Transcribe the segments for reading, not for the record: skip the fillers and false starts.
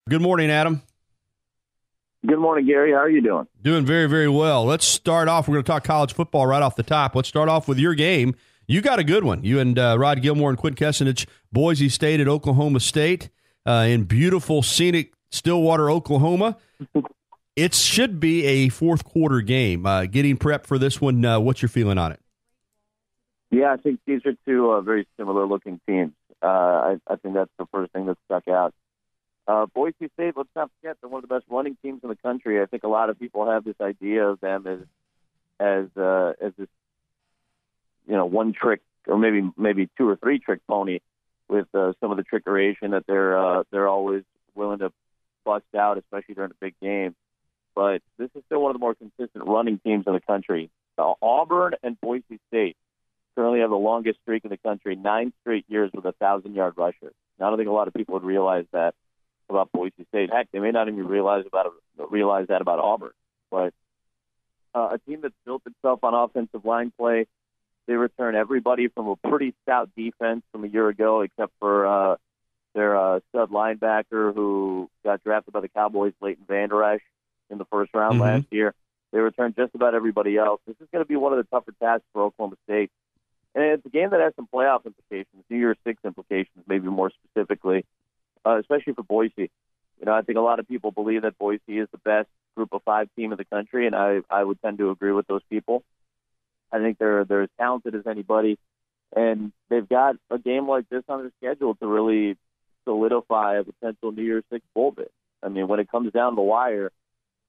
Good morning, Adam. Good morning, Gary. How are you doing? Doing very, very well. Let's start off. We're going to talk college football right off the top. Let's start off with your game. You got a good one. You and Rod Gilmore and Quinn Kessenich, Boise State at Oklahoma State in beautiful, scenic Stillwater, Oklahoma. It should be a fourth quarter game. Getting prepped for this one, what's your feeling on it? Yeah, I think these are two very similar-looking teams. I think that's the first thing that stuck out. Boise State, let's not forget, they're one of the best running teams in the country. I think a lot of people have this idea of them as this, one trick or maybe two or three trick pony with some of the trickeration that they're always willing to bust out, especially during a big game. But this is still one of the more consistent running teams in the country. Auburn and Boise State currently have the longest streak in the country, 9 straight years with a 1,000-yard rusher. Now, I don't think a lot of people would realize that about Boise State. Heck, they may not even realize that about Auburn. But a team that's built itself on offensive line play, they return everybody from a pretty stout defense from a year ago, except for their stud linebacker who got drafted by the Cowboys, Leighton Vander Esch, in the first round last year. They returned just about everybody else. This is going to be one of the tougher tasks for Oklahoma State. And it's a game that has some playoff implications, New Year's Six implications, maybe more specifically, especially for Boise. I think a lot of people believe that Boise is the best group of 5 team in the country, and I would tend to agree with those people. I think they're as talented as anybody, and they've got a game like this on their schedule to really solidify a potential New Year's Six bowl bid. I mean, when it comes down the wire,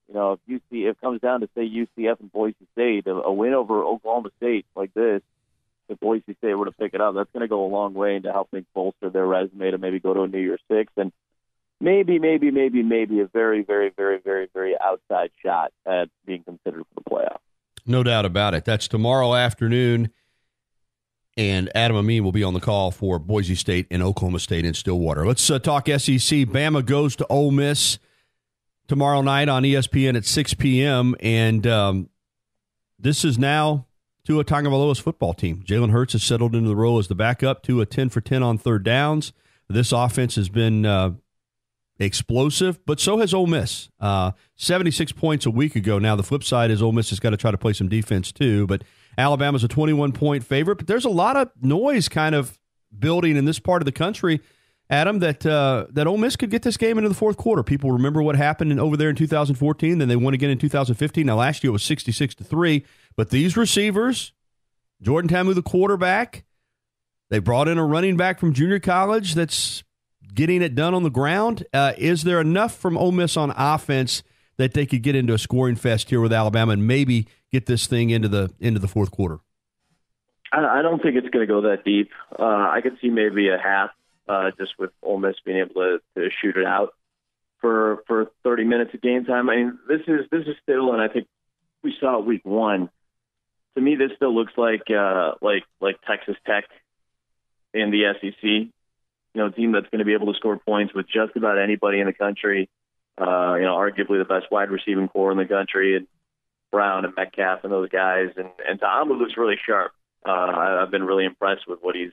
if it comes down to, say, UCF and Boise State, a win over Oklahoma State like this, if Boise State were to pick it up, that's going to go a long way into helping bolster their resume to maybe go to a New Year's Six and maybe a very, very, very, very, very outside shot at being considered for the playoff. No doubt about it. That's tomorrow afternoon, and Adam Amin will be on the call for Boise State and Oklahoma State in Stillwater. Let's talk SEC. Bama goes to Ole Miss tomorrow night on ESPN at 6 p.m., and this is now Tua Tagovailoa's football team. Jalen Hurts has settled into the role as the backup. Tua 10 for 10 on third downs. This offense has been explosive, but so has Ole Miss. 76 points a week ago. Now, the flip side is Ole Miss has got to try to play some defense too, but Alabama's a 21-point favorite. But there's a lot of noise kind of building in this part of the country, Adam, that Ole Miss could get this game into the fourth quarter. People remember what happened over there in 2014, then they won again in 2015. Now, last year it was 66-3, but these receivers, Jordan Ta'amu, the quarterback, they brought in a running back from junior college that's getting it done on the ground. Is there enough from Ole Miss on offense that they could get into a scoring fest here with Alabama and maybe get this thing into the fourth quarter? I don't think it's going to go that deep. I could see maybe a half, just with Ole Miss being able to shoot it out for 30 minutes of game time. I mean, this is still, and I think we saw it week 1. To me, this still looks like Texas Tech in the SEC. A team that's going to be able to score points with just about anybody in the country. Arguably the best wide receiving core in the country, and Brown and Metcalf and those guys. And Ta'amu looks really sharp. I've been really impressed with what he's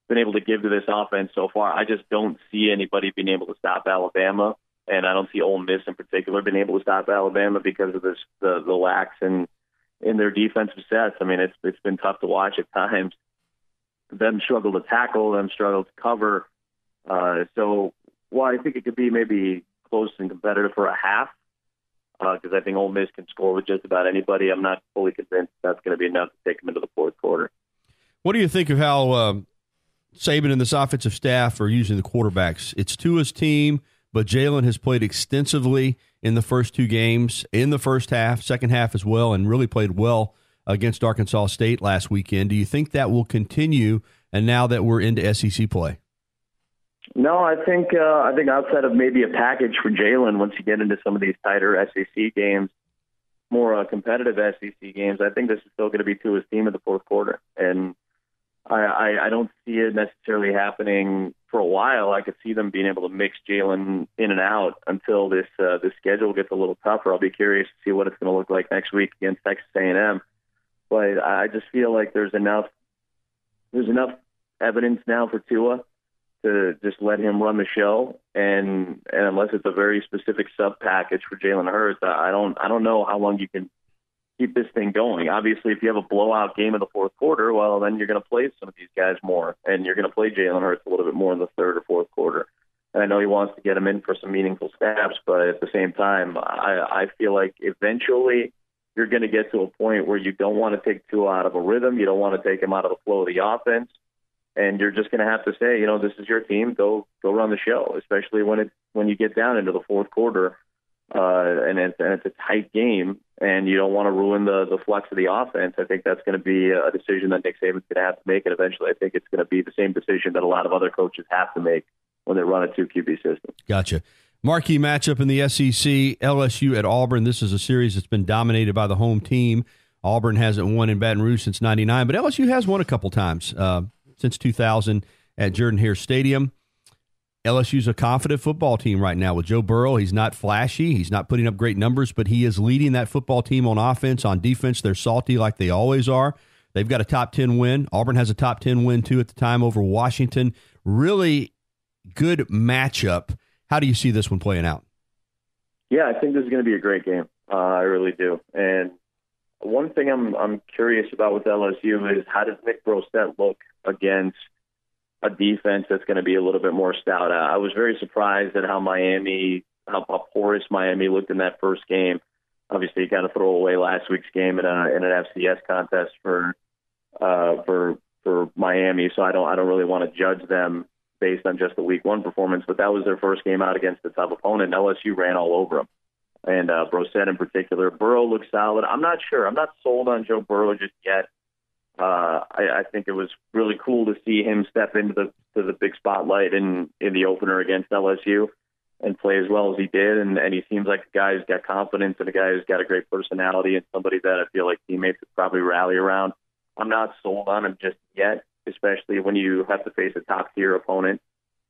been able to give to this offense so far. I just don't see anybody being able to stop Alabama, and I don't see Ole Miss in particular being able to stop Alabama because of the lacks in their defensive sets. I mean, it's been tough to watch at times. Them struggle to tackle, them struggle to cover. So while I think it could be maybe close and competitive for a half, because I think Ole Miss can score with just about anybody, I'm not fully convinced that's going to be enough to take them into the fourth quarter. What do you think of how Saban and this offensive staff are using the quarterbacks? It's Tua's team, but Jalen has played extensively in the first 2 games, in the first half, second half as well, and really played well against Arkansas State last weekend. Do you think that will continue, and now that we're into SEC play? No, I think outside of maybe a package for Jalen, once you get into some of these tighter SEC games, more competitive SEC games, I think this is still going to be Tua's team in the fourth quarter. And I don't see it necessarily happening for a while. I could see them being able to mix Jalen in and out until this schedule gets a little tougher. I'll be curious to see what it's going to look like next week against Texas A&M. But I just feel like there's enough evidence now for Tua to just let him run the show, and unless it's a very specific sub package for Jalen Hurts, I don't know how long you can keep this thing going. Obviously, if you have a blowout game in the fourth quarter, well, then you're going to play some of these guys more, and you're going to play Jalen Hurts a little bit more in the third or fourth quarter. And I know he wants to get him in for some meaningful snaps, but at the same time, I feel like eventually you're going to get to a point where you don't want to take Tua out of a rhythm. You don't want to take him out of the flow of the offense. And you're just going to have to say, this is your team. Go run the show, especially when you get down into the fourth quarter. And it's a tight game, and you don't want to ruin the flex of the offense. I think that's going to be a decision that Nick Saban's going to have to make, and eventually I think it's going to be the same decision that a lot of other coaches have to make when they run a 2 QB system. Gotcha. Marquee matchup in the SEC, LSU at Auburn. This is a series that's been dominated by the home team. Auburn hasn't won in Baton Rouge since '99, but LSU has won a couple times since 2000 at Jordan-Hare Stadium. LSU's a confident football team right now with Joe Burrow. He's not flashy. He's not putting up great numbers, but he is leading that football team on offense. On defense, they're salty like they always are. They've got a top 10 win. Auburn has a top 10 win, too, at the time over Washington. Really good matchup. How do you see this one playing out? Yeah, I think this is going to be a great game. I really do. And one thing I'm curious about with LSU is how does Nick Brossette look against a defense that's going to be a little bit more stout. I was very surprised at how porous Miami looked in that first game. Obviously, you kind of throw away last week's game in an FCS contest for Miami, so I don't really want to judge them based on just the Week 1 performance. But that was their first game out against the top opponent. LSU ran all over them, and Brossette in particular. Burrow looked solid. I'm not sure. I'm not sold on Joe Burrow just yet. I think it was really cool to see him step into the big spotlight in the opener against LSU and play as well as he did. And he seems like a guy who's got confidence and a guy who's got a great personality and somebody that I feel like teammates would probably rally around. I'm not sold on him just yet, especially when you have to face a top tier opponent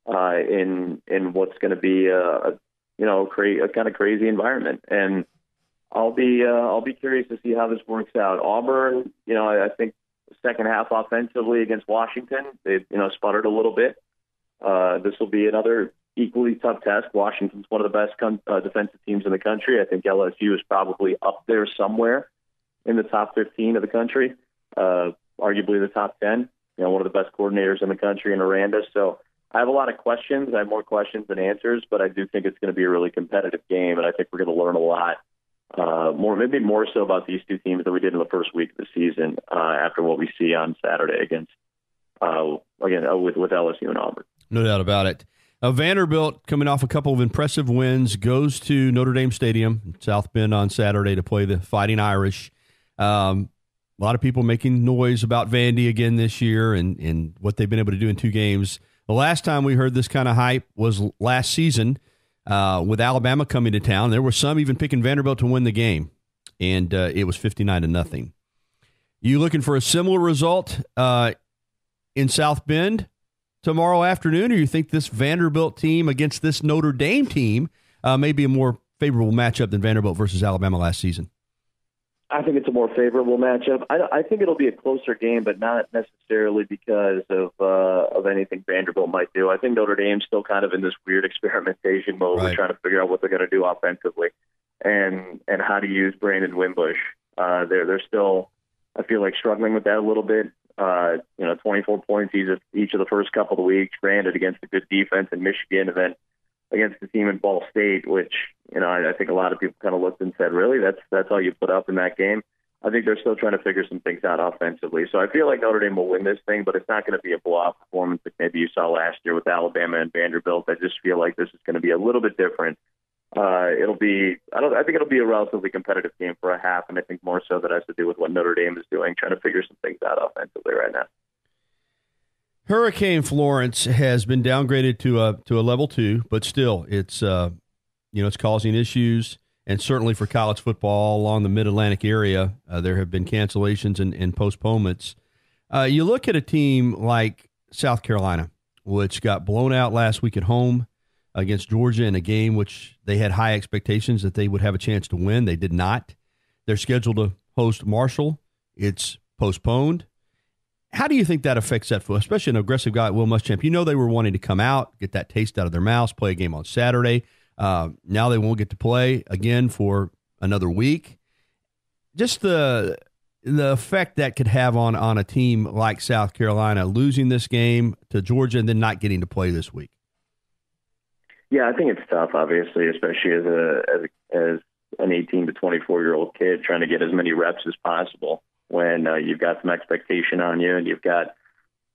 in what's going to be a kind of crazy environment. And I'll be curious to see how this works out. Auburn, I think second half offensively against Washington, they sputtered a little bit. This will be another equally tough test. Washington's one of the best defensive teams in the country. I think LSU is probably up there somewhere in the top 15 of the country, arguably the top 10. One of the best coordinators in the country in Aranda. So I have a lot of questions. I have more questions than answers, but I do think it's going to be a really competitive game, and I think we're going to learn a lot. Maybe more so about these two teams than we did in the first week of the season after what we see on Saturday against with LSU and Auburn. No doubt about it. Vanderbilt, coming off a couple of impressive wins, goes to Notre Dame Stadium, South Bend, on Saturday to play the Fighting Irish. A lot of people making noise about Vandy again this year and what they've been able to do in 2 games. The last time we heard this kind of hype was last season. With Alabama coming to town, there were some even picking Vanderbilt to win the game, and it was 59-0. You looking for a similar result in South Bend tomorrow afternoon, or you think this Vanderbilt team against this Notre Dame team may be a more favorable matchup than Vanderbilt versus Alabama last season? I think it's a more favorable matchup. I think it'll be a closer game, but not necessarily because of anything Vanderbilt might do. I think Notre Dame's still kind of in this weird experimentation mode. Right. We're trying to figure out what they're going to do offensively and how to use Brandon Wimbush. They're still, I feel like, struggling with that a little bit. 24 points each of the first couple of weeks, granted against a good defense in Michigan, and then against the team in Ball State, which, I think a lot of people kind of looked and said, really, that's all you put up in that game? I think they're still trying to figure some things out offensively. So I feel like Notre Dame will win this thing, but it's not going to be a blowout performance like maybe you saw last year with Alabama and Vanderbilt. I just feel like this is going to be a little bit different. I think it'll be a relatively competitive game for a half, and I think more so that has to do with what Notre Dame is doing, trying to figure some things out offensively right now. Hurricane Florence has been downgraded to a level 2, but still, it's it's causing issues, and certainly for college football along the Mid-Atlantic area, there have been cancellations and postponements. You look at a team like South Carolina, which got blown out last week at home against Georgia in a game which they had high expectations that they would have a chance to win. They did not. They're scheduled to host Marshall. It's postponed. How do you think that affects that foot, especially an aggressive guy like Will Muschamp? You know they were wanting to come out, get that taste out of their mouths, play a game on Saturday. Now they won't get to play again for another week. Just the effect that could have on a team like South Carolina losing this game to Georgia and then not getting to play this week. Yeah, I think it's tough, obviously, especially as an 18 to 24-year-old kid trying to get as many reps as possible when you've got some expectation on you and you've got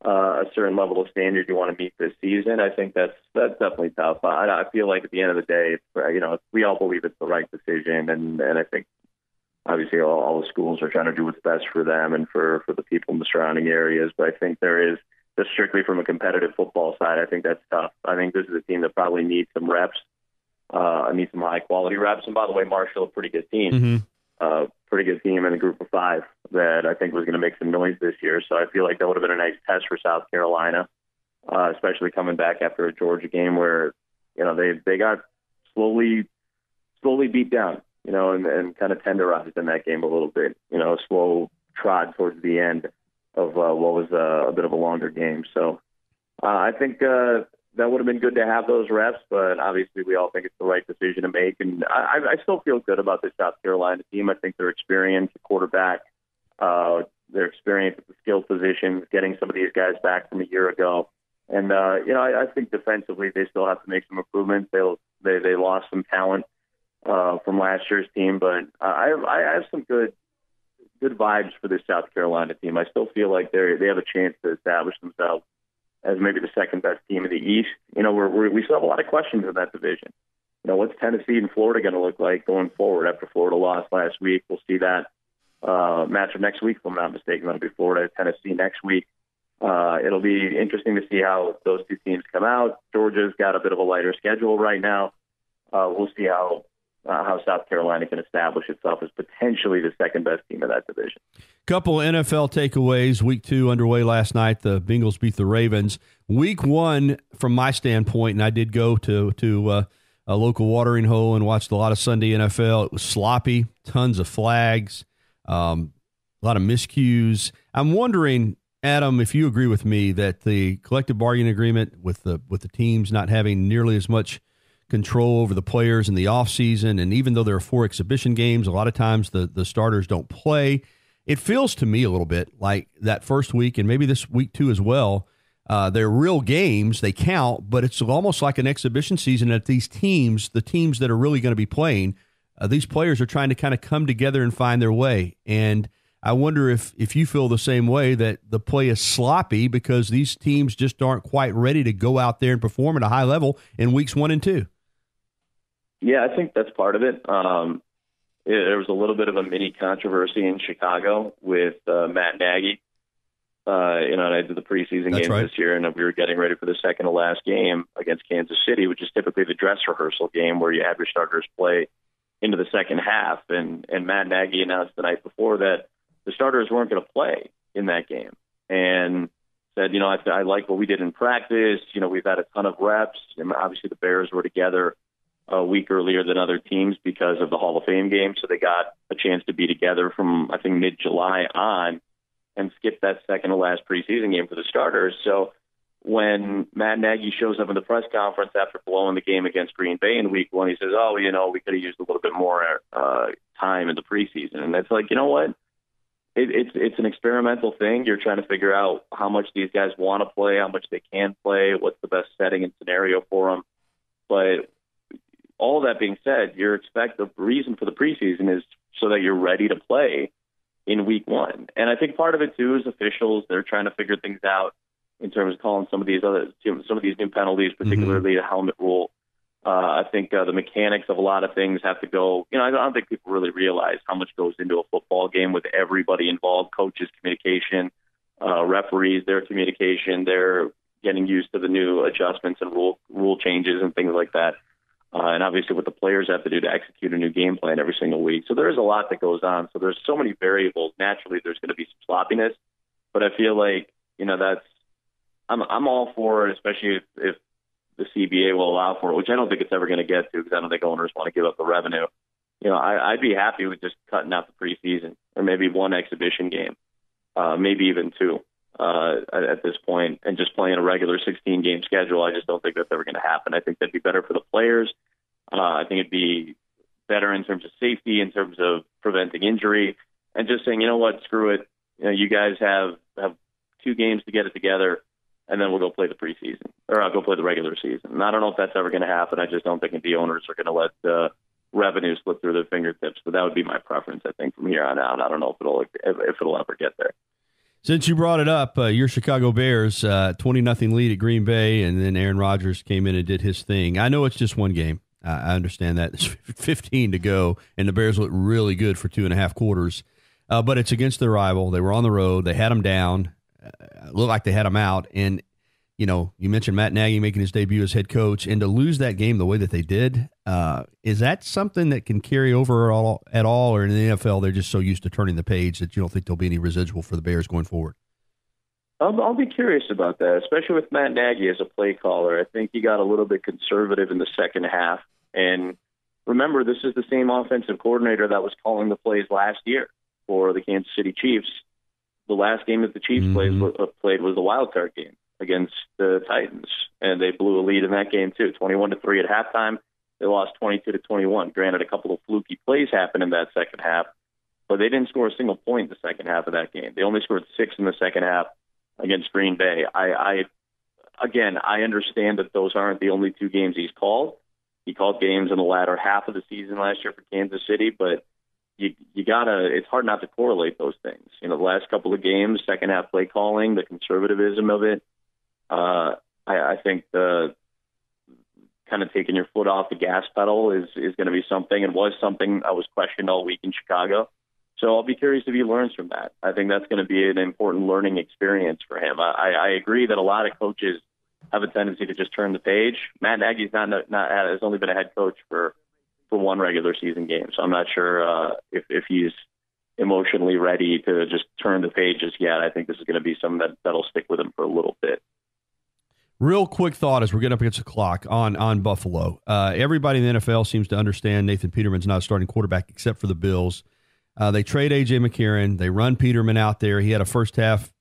a certain level of standard you want to meet this season. I think that's definitely tough. I feel like at the end of the day, we all believe it's the right decision, and I think obviously all the schools are trying to do what's best for them and for the people in the surrounding areas. But I think there is, just strictly from a competitive football side, I think that's tough. I think this is a team that probably needs some reps, needs some high-quality reps. And by the way, Marshall, a pretty good team. Pretty good team in a group of 5 that I think was going to make some noise this year. So I feel like that would have been a nice test for South Carolina, especially coming back after a Georgia game where, they got slowly beat down, and kind of tenderized in that game a little bit, a slow trot towards the end of what was a bit of a longer game. So I think that would have been good to have those reps, but obviously we all think it's the right decision to make. And I still feel good about this South Carolina team. I think their experience at quarterback, their experience at the skill positions, getting some of these guys back from a year ago. And, I think defensively they still have to make some improvements. They lost some talent from last year's team, but I have some good vibes for this South Carolina team. I still feel like they have a chance to establish themselves as maybe the second best team in the East. We still have a lot of questions in that division. What's Tennessee and Florida going to look like going forward after Florida lost last week? We'll see that matchup next week, if I'm not mistaken. That'll be Florida, Tennessee next week. It'll be interesting to see how those two teams come out. Georgia's got a bit of a lighter schedule right now. We'll see how South Carolina can establish itself as potentially the second best team of that division. Couple NFL takeaways. Week 2 underway last night. The Bengals beat the Ravens. Week 1, from my standpoint, and I did go to a local watering hole and watched a lot of Sunday NFL. It was sloppy, tons of flags, a lot of miscues. I'm wondering, Adam, if you agree with me that the collective bargaining agreement with the teams not having nearly as much control over the players in the offseason, and even though there are 4 exhibition games, a lot of times the starters don't play. It feels to me a little bit like that first week, and maybe this week too as well, they're real games, they count, but it's almost like an exhibition season at these teams, the teams that are really going to be playing, these players are trying to kind of come together and find their way. And I wonder if you feel the same way, that the play is sloppy because these teams just aren't quite ready to go out there and perform at a high level in weeks 1 and 2. Yeah, I think that's part of it. There was a little bit of a mini controversy in Chicago with Matt Nagy. And I did the preseason games this year, and we were getting ready for the second to last game against Kansas City, which is typically the dress rehearsal game where you have your starters play into the second half. And Matt Nagy announced the night before that the starters weren't going to play in that game, and said, I like what we did in practice. We've had a ton of reps, and obviously the Bears were together a week earlier than other teams because of the Hall of Fame game. So they got a chance to be together from, I think, mid-July on, and skip that second to last preseason game for the starters. So when Matt Nagy shows up in the press conference after blowing the game against Green Bay in week 1, he says, we could have used a little bit more time in the preseason. And it's like, you know what? It's an experimental thing. You're trying to figure out how much these guys want to play, how much they can play, what's the best setting and scenario for them. But all that being said, the reason for the preseason is so that you're ready to play in week 1. And I think part of it too is officials. They're trying to figure things out in terms of calling some of these new penalties, particularly the helmet rule. I think the mechanics of a lot of things have to go. I don't think people really realize how much goes into a football game with everybody involved: coaches' communication, referees, their communication. They're getting used to the new adjustments and rule changes and things like that. And obviously what the players have to do to execute a new game plan every single week. So there is a lot that goes on. So there's so many variables. Naturally, there's going to be some sloppiness. But I feel like, I'm all for it, especially if the CBA will allow for it, which I don't think it's ever going to get to because I don't think owners want to give up the revenue. I'd be happy with just cutting out the preseason or maybe 1 exhibition game, maybe even 2. at this point, and just playing a regular 16-game schedule. I just don't think that's ever going to happen. I think that'd be better for the players. I think it'd be better in terms of safety, in terms of preventing injury, and just saying, you know what, screw it. You guys have 2 games to get it together, and then we'll go play the preseason, or I'll go play the regular season. And I don't know if that's ever going to happen. I just don't think the owners are going to let revenue slip through their fingertips. But that would be my preference, I think, from here on out. I don't know if it'll ever get there. Since you brought it up, your Chicago Bears, 20-0 lead at Green Bay, and then Aaron Rodgers came in and did his thing. I know it's just one game. I understand that. There's 15 to go, and the Bears look really good for 2.5 quarters. But it's against their rival. They were on the road. They had them down. Looked like they had them out. And, you mentioned Matt Nagy making his debut as head coach. And to lose that game the way that they did, is that something that can carry over at all? Or in the NFL, they're just so used to turning the page that you don't think there'll be any residual for the Bears going forward? I'll be curious about that, especially with Matt Nagy as a play caller. I think he got a little bit conservative in the second half. And remember, this is the same offensive coordinator that was calling the plays last year for the Kansas City Chiefs. The last game that the Chiefs played was the wild card game against the Titans, and they blew a lead in that game too, 21-3 at halftime. They lost 22-21. Granted, a couple of fluky plays happened in that second half, but they didn't score a single point in the second half of that game. They only scored 6 in the second half against Green Bay. I understand that those aren't the only 2 games he's called. He called games in the latter half of the season last year for Kansas City, but it's hard not to correlate those things. The last couple of games, second half play calling, the conservatism of it. I think the kind of taking your foot off the gas pedal is going to be something, and was something I was questioned all week in Chicago. So I'll be curious if he learns from that. I think that's going to be an important learning experience for him. I agree that a lot of coaches have a tendency to just turn the page. Matt Nagy's has only been a head coach for one regular season game, so I'm not sure if he's emotionally ready to just turn the pages yet. I think this is going to be something that'll stick with him for a little bit. Real quick thought as we're getting up against the clock on Buffalo. Everybody in the NFL seems to understand Nathan Peterman's not a starting quarterback except for the Bills. They trade A.J. McCarron. They run Peterman out there. He had a first half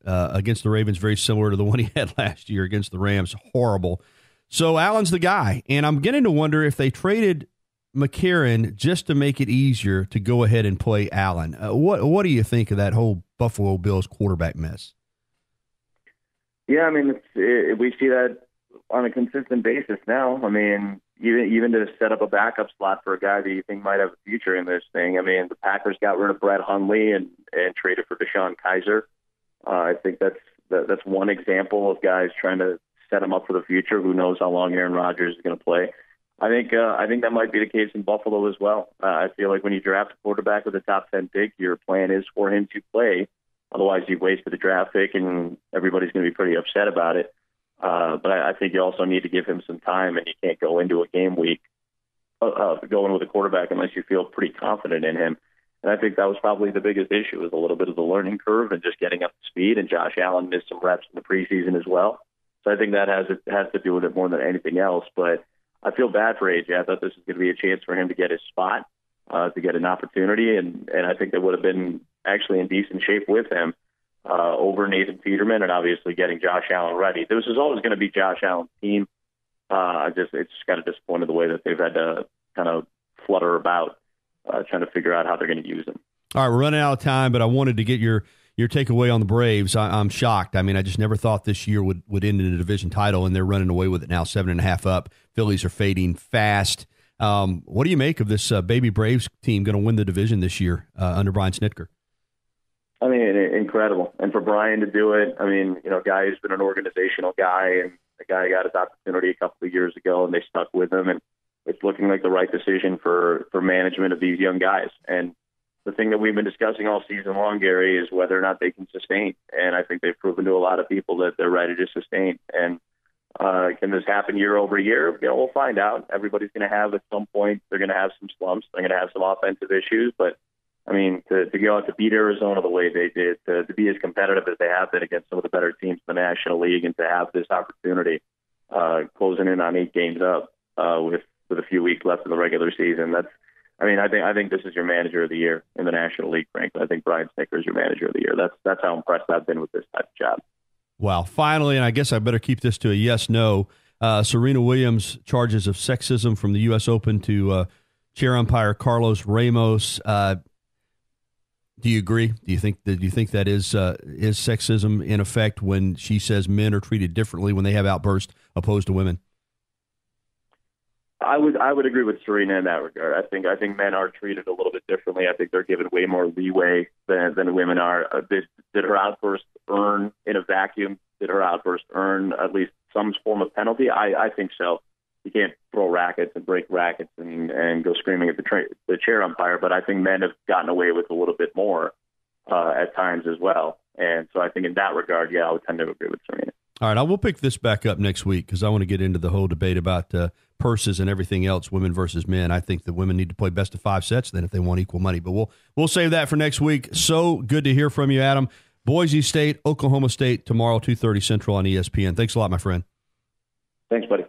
against the Ravens very similar to the one he had last year against the Rams. Horrible. So Allen's the guy. And I'm getting to wonder if they traded McCarron just to make it easier to go ahead and play Allen. What do you think of that whole Buffalo Bills quarterback mess? Yeah, I mean, we see that on a consistent basis now. I mean, even to set up a backup slot for a guy that you think might have a future in this thing. I mean, the Packers got rid of Brett Hundley and traded for DeShone Kizer. I think that's one example of guys trying to set him up for the future. Who knows how long Aaron Rodgers is going to play? I think that might be the case in Buffalo as well. I feel like when you draft a quarterback with a top 10 pick, your plan is for him to play. Otherwise, you've wasted a draft pick, and everybody's going to be pretty upset about it. But I think you also need to give him some time, and you can't go into a game week going with a quarterback unless you feel pretty confident in him. And I think that was probably the biggest issue, was a little bit of the learning curve and just getting up to speed. And Josh Allen missed some reps in the preseason as well. So I think that has to do with it more than anything else. But I feel bad for AJ. I thought this was going to be a chance for him to get his spot, to get an opportunity, and I think they would have been actually in decent shape with him over Nathan Peterman, and obviously getting Josh Allen ready. This was always going to be Josh Allen's team. It's just kind of disappointed the way that they've had to kind of flutter about trying to figure out how they're going to use him. All right, we're running out of time, but I wanted to get your takeaway on the Braves. I'm shocked. I mean, I just never thought this year would end in a division title, and they're running away with it now, 7.5 up. Phillies are fading fast. What do you make of this baby Braves team going to win the division this year under Brian Snitker? I mean, incredible. And for Brian to do it, I mean, guy who's been an organizational guy, and the guy got his opportunity a couple of years ago, and they stuck with him, and it's looking like the right decision for management of these young guys. And the thing that we've been discussing all season long, Gary, is whether or not they can sustain. And I think they've proven to a lot of people that they're ready to sustain. And can this happen year over year? We'll find out. Everybody's going to have, at some point, they're going to have some slumps. They're going to have some offensive issues. But, I mean, to go out to beat Arizona the way they did, to be as competitive as they have been against some of the better teams in the National League, and to have this opportunity closing in on 8 games up with a few weeks left in the regular season, I mean, I think this is your manager of the year in the National League, frankly. I think Brian Snitker is your manager of the year. That's how impressed I've been with this type of job. Wow. Finally, and I guess I better keep this to a yes/no. Serena Williams charges of sexism from the U.S. Open to chair umpire Carlos Ramos. Do you agree? Do you think that is sexism in effect when she says men are treated differently when they have outbursts opposed to women? I would agree with Serena in that regard. I think men are treated a little bit differently. I think they're given way more leeway than women are. Did her outburst earn in a vacuum? Did her outburst earn at least some form of penalty? I think so. You can't throw rackets and break rackets and go screaming at the chair umpire, but I think men have gotten away with a little bit more at times as well. And so I think in that regard, I would tend to agree with Serena. All right, I will pick this back up next week because I want to get into the whole debate about purses and everything else, women versus men. I think the women need to play best of 5 sets then if they want equal money. But we'll save that for next week. So good to hear from you, Adam. Boise State, Oklahoma State tomorrow, 2:30 Central on ESPN. Thanks a lot, my friend. Thanks, buddy.